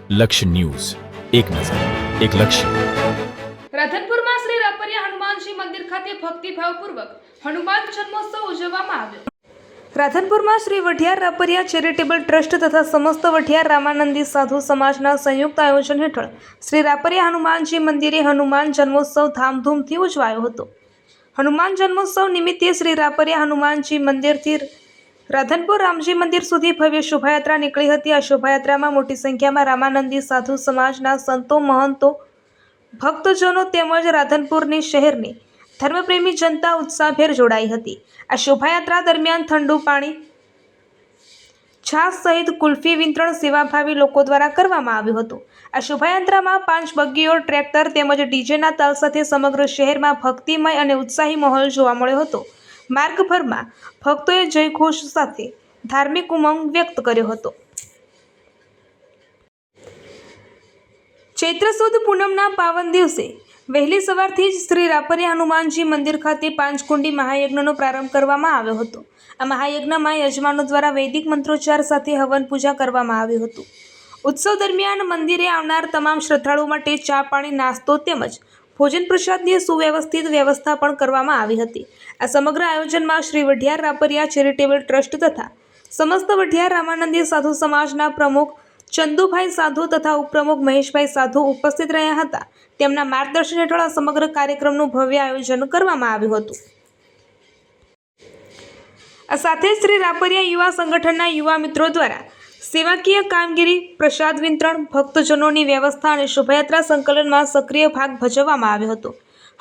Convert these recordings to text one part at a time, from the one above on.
લક્ષ્ય ન્યૂઝ, એક નજર, એક લક્ષ્ય. રાધનપુરમાં શ્રી રાપરિયા હનુમાનજી મંદિર ખાતે ભક્તિભાવપૂર્વક હનુમાન જન્મોત્સવ ઉજવવામાં આવ્યો. રાધનપુરમાં શ્રી વઢિયાર રાપરિયા ચેરિટેબલ ટ્રસ્ટ તથા સમસ્ત વઢિયાર રામાનંદી સાધુ સમાજના સંયુક્ત આયોજન હેઠળ શ્રી રાપરિયા હનુમાનજી મંદિરે હનુમાન જન્મોત્સવ ધામધૂમથી ઉજવાયો હતો. હનુમાન જન્મોત્સવ નિમિત્તે શ્રી રાપરિયા હનુમાનજી મંદિરથી રાધનપુર રામજી મંદિર સુધી ભવ્ય શોભાયાત્રા નીકળી હતી. આ શોભાયાત્રામાં મોટી સંખ્યામાં રામાનંદી સાધુ સમાજના સંતો, મહંતો, ભક્તજનો તેમજ રાધનપુરની શહેરની ધર્મપ્રેમી જનતા ઉત્સાહભેર જોડાઈ હતી. આ શોભાયાત્રા દરમિયાન ઠંડુ પાણી, છાશ સહિત કુલ્ફી વિતરણ સેવાભાવી લોકો દ્વારા કરવામાં આવ્યું હતું. આ શોભાયાત્રામાં 5 બગ્ગીઓ, ટ્રેક્ટર તેમજ ડીજેના તાલ સાથે સમગ્ર શહેરમાં ભક્તિમય અને ઉત્સાહી માહોલ જોવા મળ્યો હતો. માર્ગભરમાં ભક્તોએ જયઘોષ સાથે ધાર્મિક ઉમંગ વ્યક્ત કર્યો હતો. ચૈત્ર સુદ પૂનમના પાવન દિવસે વહેલી સવારથી જ શ્રી રાપરિયા હનુમાનજી મંદિર ખાતે 5 કુંડી મહાયજ્ઞનો પ્રારંભ કરવામાં આવ્યો હતો. આ મહાયજ્ઞમાં યજમાનો દ્વારા વૈદિક મંત્રોચ્ચાર સાથે હવન પૂજા કરવામાં આવ્યું હતું. ઉત્સવ દરમિયાન મંદિરે આવનાર તમામ શ્રદ્ધાળુઓ માટે ચા, પાણી, નાસ્તો તેમજ ભોજન પ્રસાદની સુવ્યવસ્થિત વ્યવસ્થા પણ કરવામાં આવી હતી. આ સમગ્ર આયોજનમાં શ્રી વઢિયાર રાપરિયા ચેરિટેબલ ટ્રસ્ટ તથા સમસ્ત વઢિયાર રામાનંદી સાધુ સમાજના પ્રમુખ ચંદુભાઈ સાધુ તથા ઉપપ્રમુખ મહેશભાઈ સાધુ ઉપસ્થિત રહ્યા હતા. તેમના માર્ગદર્શન હેઠળ આ સમગ્ર કાર્યક્રમનું ભવ્ય આયોજન કરવામાં આવ્યું હતું. આ સાથે શ્રી રાપરિયા યુવા સંગઠનના યુવા મિત્રો દ્વારા સેવાકીય કામગીરી, પ્રસાદ વિતરણ, ભક્તજનોની વ્યવસ્થા અને શોભાયાત્રા સંકલનમાં સક્રિય ભાગ ભજવવામાં આવ્યો હતો.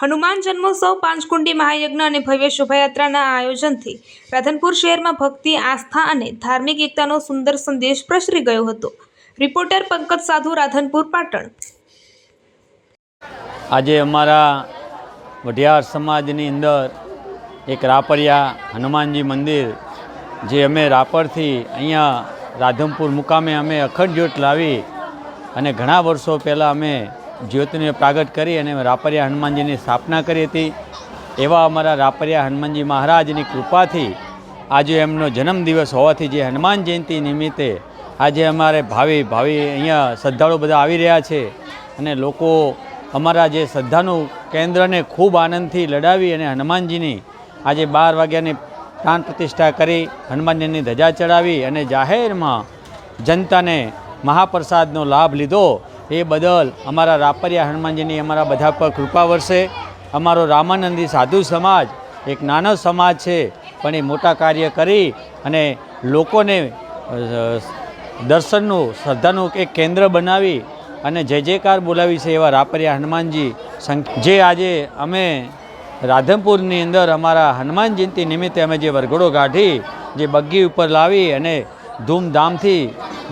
હનુમાન જન્મોત્સવ, 5 કુંડી મહાયજ્ઞ અને ભવ્ય શોભાયાત્રાના આયોજનથી રાધનપુર શહેરમાં ભક્તિ, આસ્થા અને ધાર્મિક એકતાનો સુંદર સંદેશ પ્રસરી ગયો હતો. રિપોર્ટર પંકજ સાધુ, રાધનપુર, પાટણ. આજે અમારા વઢિયાર સમાજની અંદર એક રાપરિયા હનુમાનજી મંદિર, જે અમે રાપરથી અહીંયા રાધનપુર મુકામે અમે અખંડ જ્યોત લાવી અને ઘણા વર્ષો પહેલાં અમે જ્યોતિને પ્રાગટ કરી અને રાપરિયા હનુમાનજીની સ્થાપના કરી હતી. એવા અમારા રાપરિયા હનુમાનજી મહારાજની કૃપાથી આજે એમનો જન્મદિવસ હોવાથી જે હનુમાન જયંતિ નિમિત્તે આજે અમારે ભાવિ અહીંયા શ્રદ્ધાળુ બધા આવી રહ્યા છે અને લોકો અમારા જે શ્રદ્ધાનું કેન્દ્રને ખૂબ આનંદથી લડાવી અને હનુમાનજીની આજે 12 વાગ્યાની પ્રાણ પ્રતિષ્ઠા કરી હનુમાનજીની ધજા ચડાવી અને જાહેરમાં જનતાને મહાપ્રસાદનો લાભ લીધો. એ બદલ અમારા રાપરિયા હનુમાનજીની અમારા બધા પર કૃપા વરસે. અમારો રામાનંદી સાધુ સમાજ એક નાનો સમાજ છે, પણ એ મોટા કાર્ય કરી અને લોકોને દર્શનનું, શ્રદ્ધાનું એક કેન્દ્ર બનાવી અને જય જયકાર બોલાવી છે એવા રાપરિયા હનુમાનજી જે આજે અમે રાધનપુરની અંદર અમારા હનુમાન જયંતિ નિમિત્તે અમે જે વરઘોડો કાઢી, જે બગ્ગી ઉપર લાવી અને ધૂમધામથી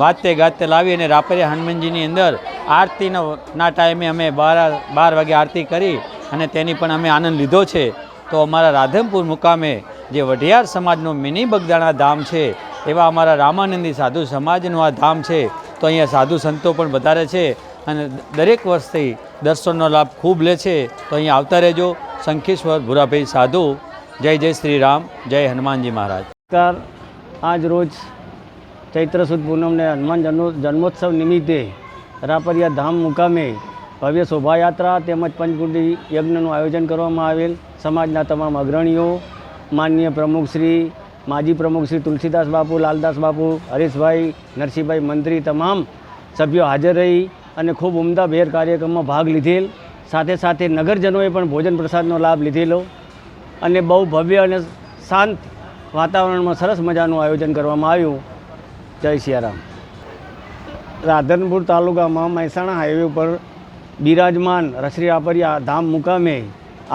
વાજતે ગાજતે લાવી અને રાપરિયા હનુમાનજીની અંદર આરતીના ટાઈમે અમે 12 વાગે આરતી કરી અને તેની પણ અમે આનંદ લીધો છે. તો અમારા રાધનપુર મુકામે જે વઢિયાર સમાજનું મિની બગદાણા ધામ છે એવા અમારા રામાનંદી સાધુ સમાજનું આ ધામ છે. તો અહીંયા સાધુ સંતો પણ વધારે છે અને દરેક વર્ષથી દર્શનનો લાભ ખૂબ લે છે. તો અહીંયા આવતા રહેજો. શંખેશ્વર ભુરાભાઈ સાધુ. જય જય શ્રી રામ, જય હનુમાનજી મહારાજ. આજ રોજ ચૈત્ર સુદ પૂનમને હનુમાન જન્મોત્સવ નિમિત્તે રાપરિયા ધામ મુકામે ભવ્ય શોભાયાત્રા તેમજ પંચકુંડી યજ્ઞનું આયોજન કરવામાં આવેલ. સમાજના તમામ અગ્રણીઓ, માનનીય પ્રમુખશ્રી, માજી પ્રમુખશ્રી તુલસીદાસ બાપુ, લાલદાસ બાપુ, હરીશભાઈ, નરસિંહભાઈ મંત્રી, તમામ સભ્યો હાજર રહી અને ખૂબ ઉમદાભેર કાર્યક્રમમાં ભાગ લીધેલ. સાથે સાથે નગરજનોએ પણ ભોજન પ્રસાદનો લાભ લીધેલો અને બહુ ભવ્ય અને શાંત વાતાવરણમાં સરસ મજાનું આયોજન કરવામાં આવ્યું. જય સિયારામ. રાધનપુર તાલુકામાં મહેસાણા હાઈવે ઉપર બિરાજમાન શ્રી રાપરિયા ધામ મુકામે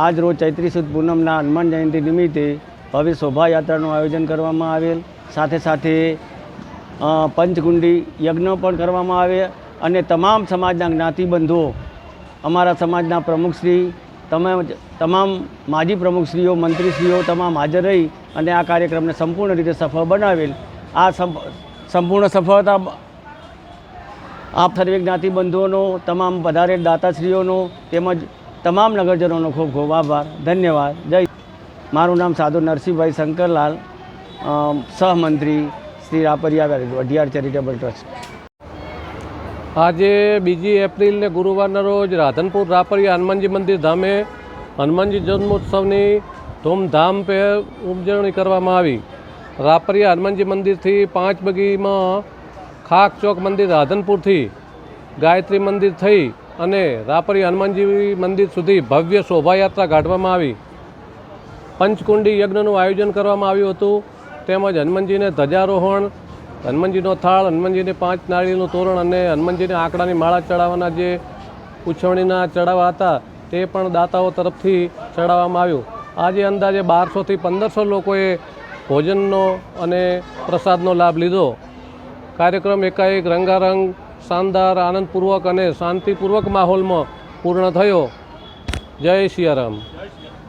આજ રોજ ચૈત્રી સુદ પૂનમના હનુમાન જયંતિ નિમિત્તે ભવ્ય શોભાયાત્રાનું આયોજન કરવામાં આવેલ. સાથે સાથે પંચકુંડી યજ્ઞ પણ કરવામાં આવે અને તમામ સમાજના જ્ઞાતિબંધુઓ, અમારા સમાજના પ્રમુખશ્રી, તમામ માજી પ્રમુખશ્રીઓ, મંત્રીશ્રીઓ તમામ હાજર રહી અને આ કાર્યક્રમને સંપૂર્ણ રીતે સફળ બનાવેલ. આ સંપૂર્ણ સફળતા આપ સર્વે જ્ઞાતિબંધુઓનો, તમામ પધારેલ દાતાશ્રીઓનો તેમજ તમામ નગરજનોનો ખૂબ ખૂબ આભાર. ધન્યવાદ. જય. મારું નામ સાધુ નરસિંહભાઈ શંકરલાલ, સહમંત્રી શ્રી રાપરિયા વઢિયાર ચેરિટેબલ ટ્રસ્ટ. આજે 2 એપ્રિલને ગુરુવારના રોજ રાધનપુર રાપરિયા હનુમાનજી મંદિર ધામે હનુમાનજી જન્મોત્સવની ધૂમધામભેર ઉજવણી કરવામાં આવી. રાપરિયા હનુમાનજી મંદિરથી 5 બગીમાં ખાક ચોક મંદિર રાધનપુરથી ગાયત્રી મંદિર થઈ અને રાપરિયા હનુમાનજી મંદિર સુધી ભવ્ય શોભાયાત્રા કાઢવામાં આવી. પંચકુંડી યજ્ઞનું આયોજન કરવામાં આવ્યું હતું. તેમજ હનુમાનજીને ધ્વજારોહણ, હનુમાનજીનો થાળ, હનુમાનજીને 5 નાળિયેરનું તોરણ અને હનુમાનજીને આંકડાની માળા ચડાવવાના જે ઉછવણીના ચડાવવા હતા તે પણ દાતાઓ તરફથી ચડાવવામાં આવ્યું. આજે અંદાજે 1200થી 1500 લોકોએ ભોજનનો અને પ્રસાદનો લાભ લીધો. કાર્યક્રમ એકાએક રંગારંગ, શાનદાર, આનંદપૂર્વક અને શાંતિપૂર્વક માહોલમાં પૂર્ણ થયો. જય સિયારામ.